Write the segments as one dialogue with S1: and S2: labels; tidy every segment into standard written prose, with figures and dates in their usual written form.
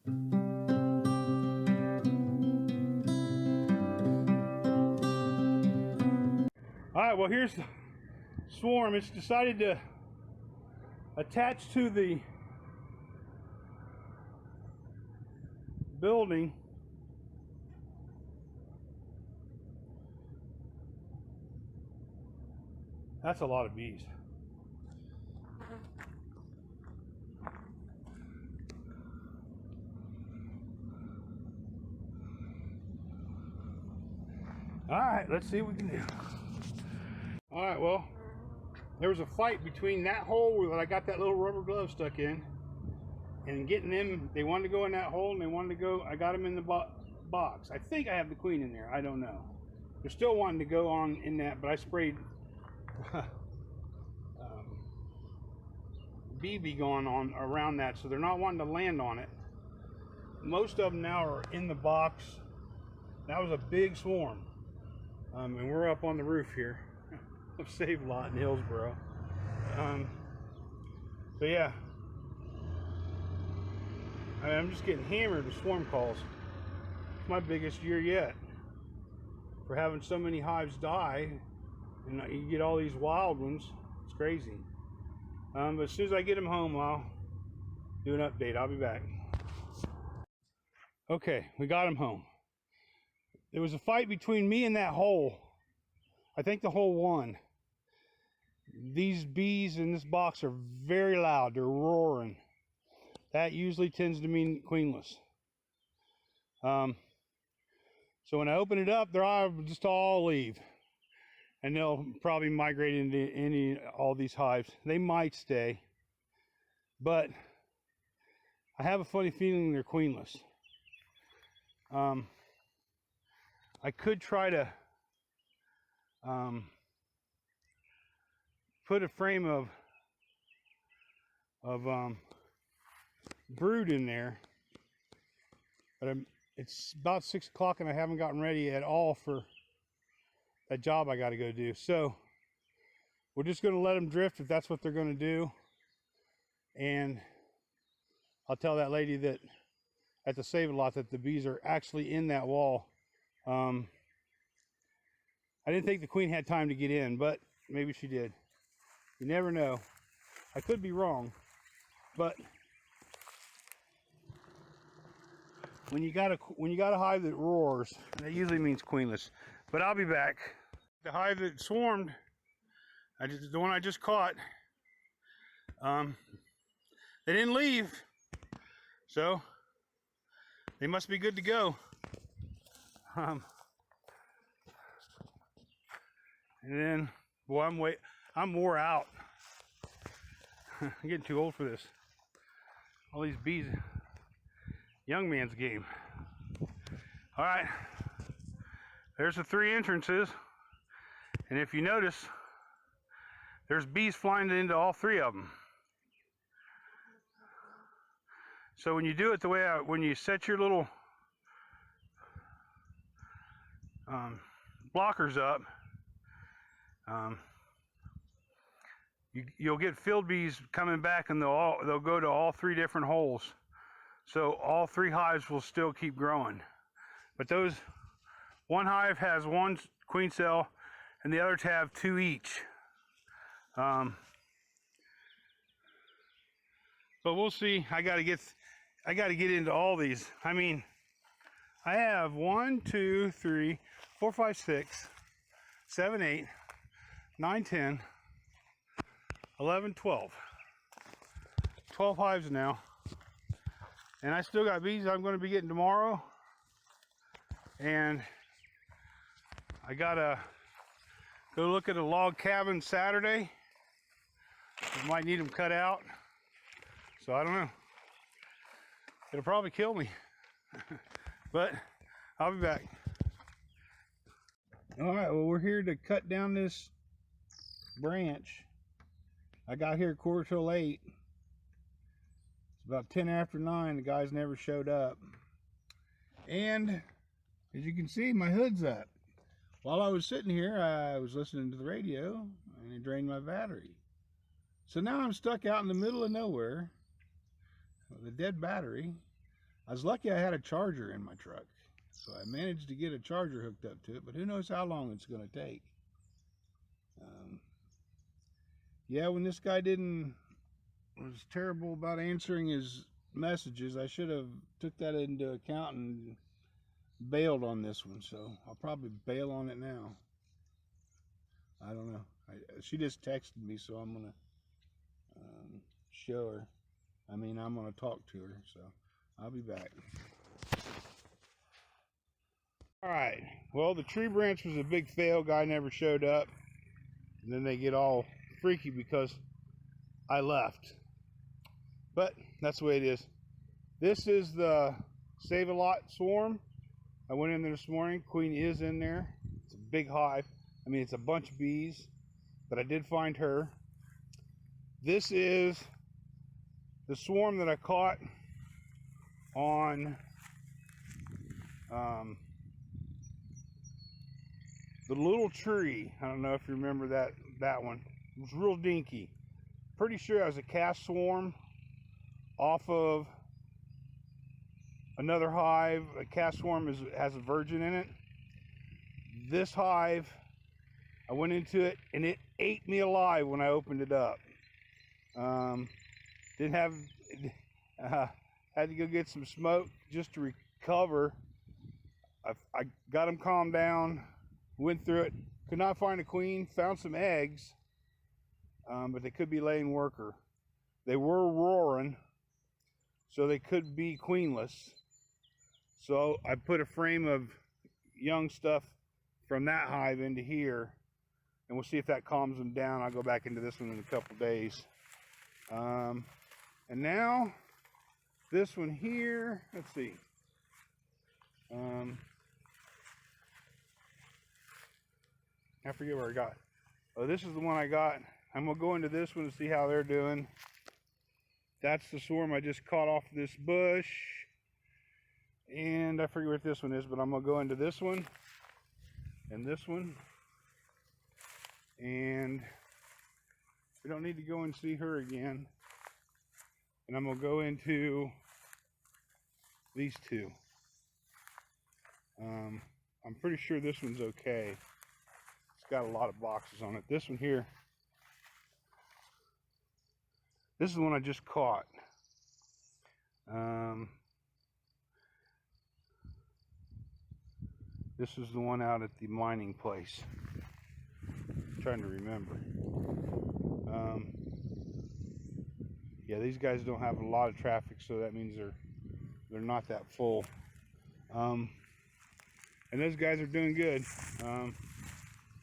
S1: All right, well, here's the swarm. It's decided to attach to the building. That's a lot of bees. All right, let's see what we can do. All right, well, there was a fight between that hole where I got that little rubber glove stuck in and getting them. They wanted to go in that hole and they wanted to go. I got them in the box. I think I have the queen in there. I don't know. They're still wanting to go on in that, but I sprayed BB going on around that, so they're not wanting to land on it. Most of them now are in the box. That was a big swarm. And we're up on the roof here of Save Lot in Hillsboro. So yeah, I'm just getting hammered with swarm calls. It's my biggest year yet for having so many hives die, and you get all these wild ones. It's crazy. But as soon as I get them home, I'll do an update. I'll be back. Okay, we got them home. There was a fight between me and that hole. I think the hole won. These bees in this box are very loud. They're roaring. That usually tends to mean queenless. So when I open it up, they'll just all leave. And they'll probably migrate into all these hives. They might stay. But I have a funny feeling they're queenless. I could try to put a frame of brood in there, but it's about 6 o'clock and I haven't gotten ready at all for that job I got to go do. So we're just going to let them drift if that's what they're going to do, and I'll tell that lady that at the Save a Lot that the bees are actually in that wall. I didn't think the queen had time to get in, but maybe she did. You never know. I could be wrong, but when you got a hive that roars, that usually means queenless. But I'll be back. The hive that swarmed, the one I just caught, they didn't leave, so they must be good to go. And then, boy, I'm wore out. I'm getting too old for this. All these bees, young man's game. All right, there's the 3 entrances, and if you notice, there's bees flying into all 3 of them. So when you do it the way when you set your little blockers up, you'll get field bees coming back, and they'll go to all 3 different holes. So all 3 hives will still keep growing. But one hive has 1 queen cell, and the others have 2 each. But we'll see. I gotta get into all these. I mean, I have 1, 2, 3, 4, 5, 6, 7, 8, 9, 10, 11, 12. 12 hives now. And I still got bees I'm going to be getting tomorrow. And I gotta go look at a log cabin Saturday. I might need them cut out. So I don't know. It'll probably kill me. But I'll be back. All right, well, we're here to cut down this branch. I got here 8:15. It's about 10 after 9. The guys never showed up. And as you can see, my hood's up. While I was sitting here, I was listening to the radio and it drained my battery. So now I'm stuck out in the middle of nowhere with a dead battery. I was lucky I had a charger in my truck, so I managed to get a charger hooked up to it, but who knows how long it's going to take. Yeah, when this guy was terrible about answering his messages, I should have took that into account and bailed on this one, so I'll probably bail on it now. I don't know. She just texted me, so I'm gonna show her. I'm gonna talk to her, so I'll be back. All right, well, the tree branch was a big fail. Guy never showed up, and then they get all freaky because I left, but that's the way it is. This is the Save-A-Lot swarm. I went in there this morning. Queen is in there. It's a big hive. It's a bunch of bees, but I did find her. This is the swarm that I caught on the little tree. I don't know if you remember that one. It was real dinky. Pretty sure it was a cast swarm off of another hive. A cast swarm has a virgin in it. This hive, I went into it and it ate me alive when I opened it up. Had to go get some smoke just to recover. I got them calmed down, went through it, could not find a queen, found some eggs, but they could be laying worker. They were roaring, so they could be queenless. So I put a frame of young stuff from that hive into here, and we'll see if that calms them down. I'll go back into this one in a couple days. And now this one here, let's see. I forget where I got. Oh, this is the one I got. I'm gonna go into this one and see how they're doing. That's the swarm I just caught off this bush. And I forget what this one is, but I'm gonna go into this one and this one. And we don't need to go and see her again. And I'm gonna go into these two. I'm pretty sure this one's okay. It's got a lot of boxes on it. This one here, this is the one I just caught. This is the one out at the mining place. I'm trying to remember. Yeah, these guys don't have a lot of traffic, so that means they're not that full. And those guys are doing good.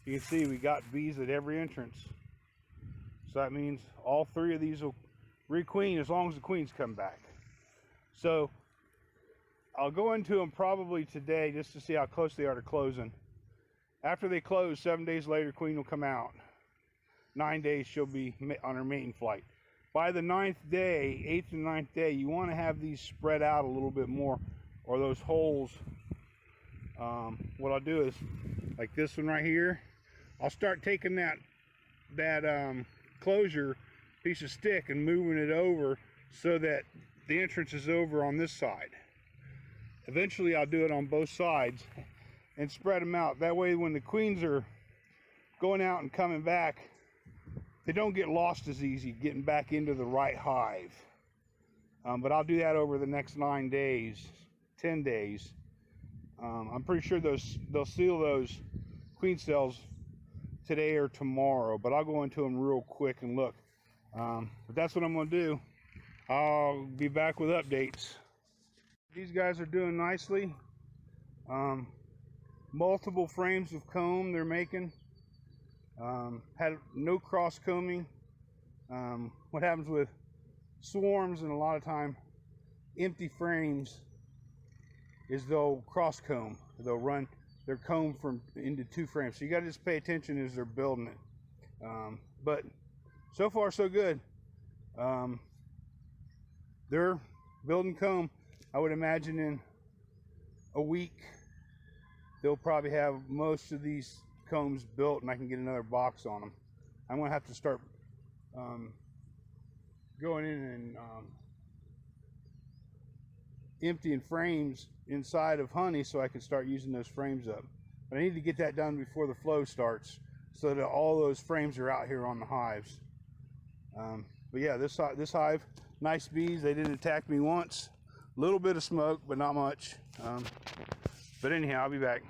S1: You can see we got bees at every entrance. So that means all three of these will requeen as long as the queens come back. So I'll go into them probably today just to see how close they are to closing. After they close, 7 days later, queen will come out. 9 days she'll be on her mating flight. By the 9th day, 8th and 9th day, you want to have these spread out a little bit more, or those holes. What I'll do is, like this one right here, I'll start taking that closure piece of stick and moving it over so that the entrance is over on this side. Eventually I'll do it on both sides and spread them out. That way when the queens are going out and coming back, they don't get lost as easy getting back into the right hive. But I'll do that over the next 9 days, 10 days. I'm pretty sure they'll seal those queen cells today or tomorrow, but I'll go into them real quick and look. But that's what I'm going to do. I'll be back with updates. These guys are doing nicely. Multiple frames of comb they're making. Had no cross combing. What happens with swarms and a lot of time empty frames is they'll cross comb. They'll run their comb into 2 frames. So you got to just pay attention as they're building it. But so far so good. They're building comb. I would imagine in a week they'll probably have most of these combs built and I can get another box on them. I'm gonna have to start going in and emptying frames inside of honey so I can start using those frames up. But I need to get that done before the flow starts so that all those frames are out here on the hives. But yeah, this hive, nice bees. They didn't attack me once. A little bit of smoke, but not much. But anyhow, I'll be back.